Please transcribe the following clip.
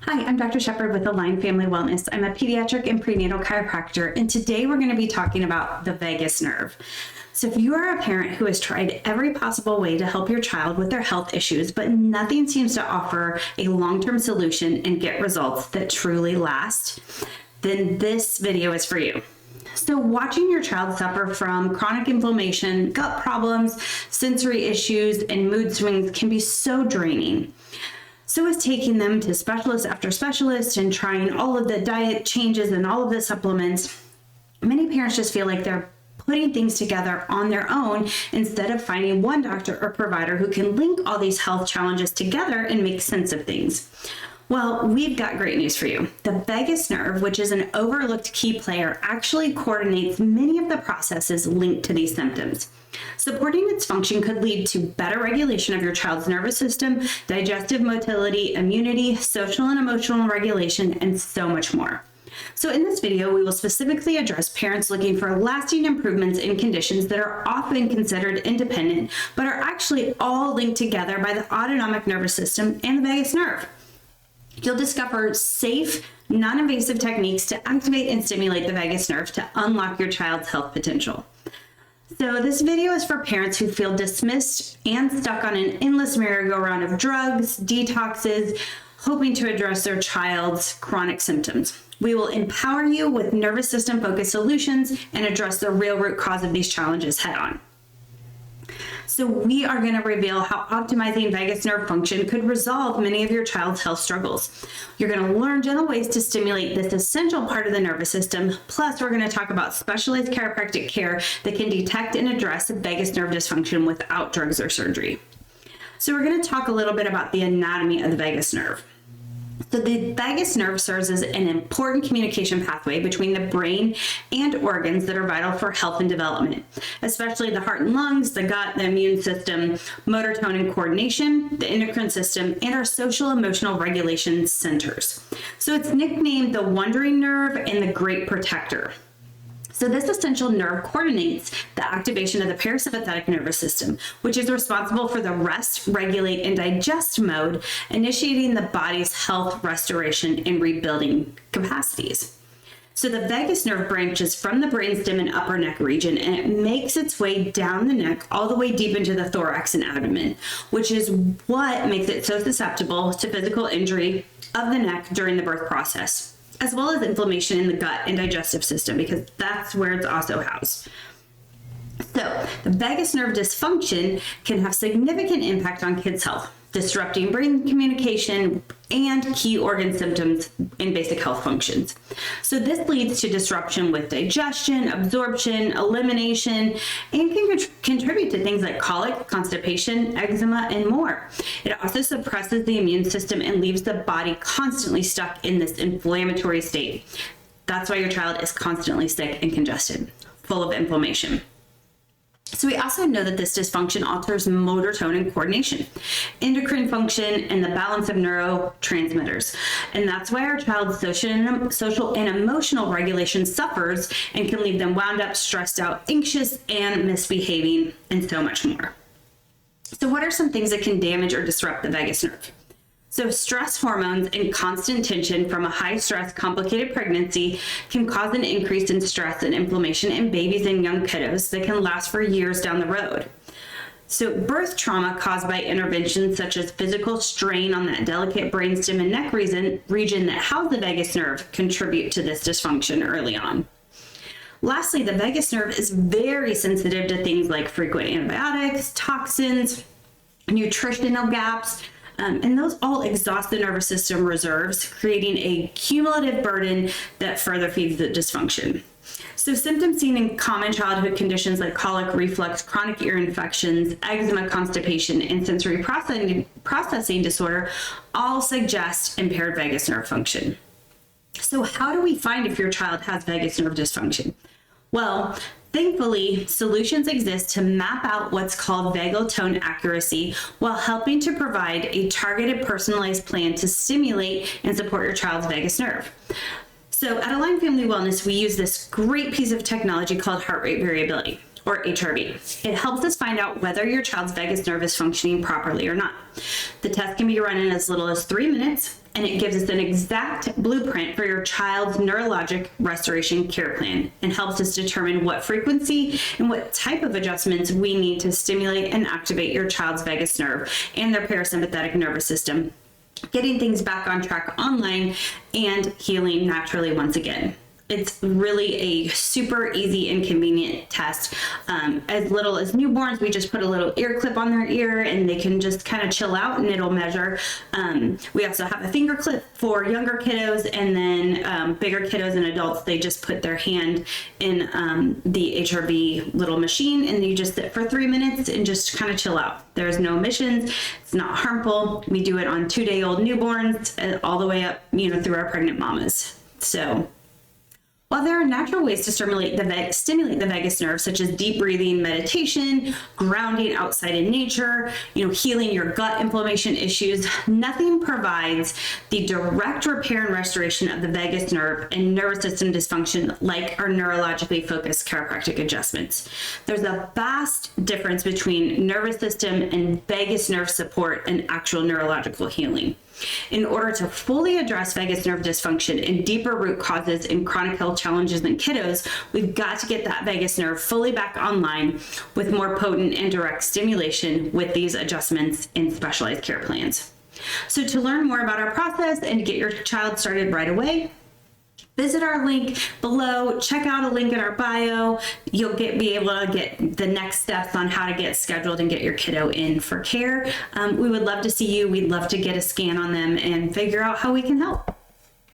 Hi, I'm Dr. Sheppard with Align Family Wellness. I'm a pediatric and prenatal chiropractor, and today we're going to be talking about the vagus nerve. So if you are a parent who has tried every possible way to help your child with their health issues, but nothing seems to offer a long-term solution and get results that truly last, then this video is for you. So watching your child suffer from chronic inflammation, gut problems, sensory issues, and mood swings can be so draining. So is taking them to specialist after specialist and trying all of the diet changes and all of the supplements. Many parents just feel like they're putting things together on their own instead of finding one doctor or provider who can link all these health challenges together and make sense of things. Well, we've got great news for you. The vagus nerve, which is an overlooked key player, actually coordinates many of the processes linked to these symptoms. Supporting its function could lead to better regulation of your child's nervous system, digestive motility, immunity, social and emotional regulation, and so much more. So in this video, we will specifically address parents looking for lasting improvements in conditions that are often considered independent, but are actually all linked together by the autonomic nervous system and the vagus nerve. You'll discover safe, non-invasive techniques to activate and stimulate the vagus nerve to unlock your child's health potential. So this video is for parents who feel dismissed and stuck on an endless merry-go-round of drugs, detoxes, hoping to address their child's chronic symptoms. We will empower you with nervous system-focused solutions and address the real root cause of these challenges head-on. So we are going to reveal how optimizing vagus nerve function could resolve many of your child's health struggles. You're going to learn gentle ways to stimulate this essential part of the nervous system. Plus, we're going to talk about specialized chiropractic care that can detect and address vagus nerve dysfunction without drugs or surgery. So we're going to talk a little bit about the anatomy of the vagus nerve. So the vagus nerve serves as an important communication pathway between the brain and organs that are vital for health and development, especially the heart and lungs, the gut, the immune system, motor tone and coordination, the endocrine system, and our social emotional regulation centers. So it's nicknamed the wandering nerve and the great protector. So this essential nerve coordinates the activation of the parasympathetic nervous system, which is responsible for the rest, regulate, and digest mode, initiating the body's health, restoration, and rebuilding capacities. So the vagus nerve branches from the brainstem and upper neck region, and it makes its way down the neck all the way deep into the thorax and abdomen, which is what makes it so susceptible to physical injury of the neck during the birth process, as well as inflammation in the gut and digestive system, because that's where it's also housed. So the vagus nerve dysfunction can have significant impact on kids' health, disrupting brain communication and key organ symptoms in basic health functions. So this leads to disruption with digestion, absorption, elimination, and can contribute to things like colic, constipation, eczema, and more. It also suppresses the immune system and leaves the body constantly stuck in this inflammatory state. That's why your child is constantly sick and congested, full of inflammation. So we also know that this dysfunction alters motor tone and coordination, endocrine function, and the balance of neurotransmitters. And that's why our child's social and emotional regulation suffers and can leave them wound up, stressed out, anxious, and misbehaving, and so much more. So what are some things that can damage or disrupt the vagus nerve? So stress hormones and constant tension from a high-stress, complicated pregnancy can cause an increase in stress and inflammation in babies and young kiddos that can last for years down the road. So birth trauma caused by interventions such as physical strain on that delicate brainstem and neck region that house the vagus nerve contribute to this dysfunction early on. Lastly, the vagus nerve is very sensitive to things like frequent antibiotics, toxins, nutritional gaps, and those all exhaust the nervous system reserves, creating a cumulative burden that further feeds the dysfunction. So symptoms seen in common childhood conditions like colic, reflux, chronic ear infections, eczema, constipation, and sensory processing disorder all suggest impaired vagus nerve function. So how do we find if your child has vagus nerve dysfunction? Well, thankfully, solutions exist to map out what's called vagal tone accuracy while helping to provide a targeted, personalized plan to stimulate and support your child's vagus nerve. So at Align Family Wellness, we use this great piece of technology called heart rate variability, or HRV. It helps us find out whether your child's vagus nerve is functioning properly or not. The test can be run in as little as 3 minutes and it gives us an exact blueprint for your child's neurologic restoration care plan and helps us determine what frequency and what type of adjustments we need to stimulate and activate your child's vagus nerve and their parasympathetic nervous system, getting things back on track online and healing naturally once again. It's really a super easy and convenient test. As little as newborns, we just put a little ear clip on their ear and they can just kind of chill out and it'll measure. We also have a finger clip for younger kiddos, and then bigger kiddos and adults, they just put their hand in the HRV little machine and you just sit for 3 minutes and just kind of chill out. There's no emissions. It's not harmful. We do it on 2-day-old newborns all the way up, through our pregnant mamas. So, while there are natural ways to stimulate the vagus nerve, such as deep breathing, meditation, grounding outside in nature, healing your gut inflammation issues, nothing provides the direct repair and restoration of the vagus nerve and nervous system dysfunction like our neurologically focused chiropractic adjustments. There's a vast difference between nervous system and vagus nerve support and actual neurological healing. In order to fully address vagus nerve dysfunction and deeper root causes in chronic health challenges in kiddos, we've got to get that vagus nerve fully back online with more potent and direct stimulation with these adjustments in specialized care plans. So to learn more about our process and to get your child started right away, visit our link below, check out a link in our bio. You'll be able to get the next steps on how to get scheduled and get your kiddo in for care. We would love to see you. We'd love to get a scan on them and figure out how we can help.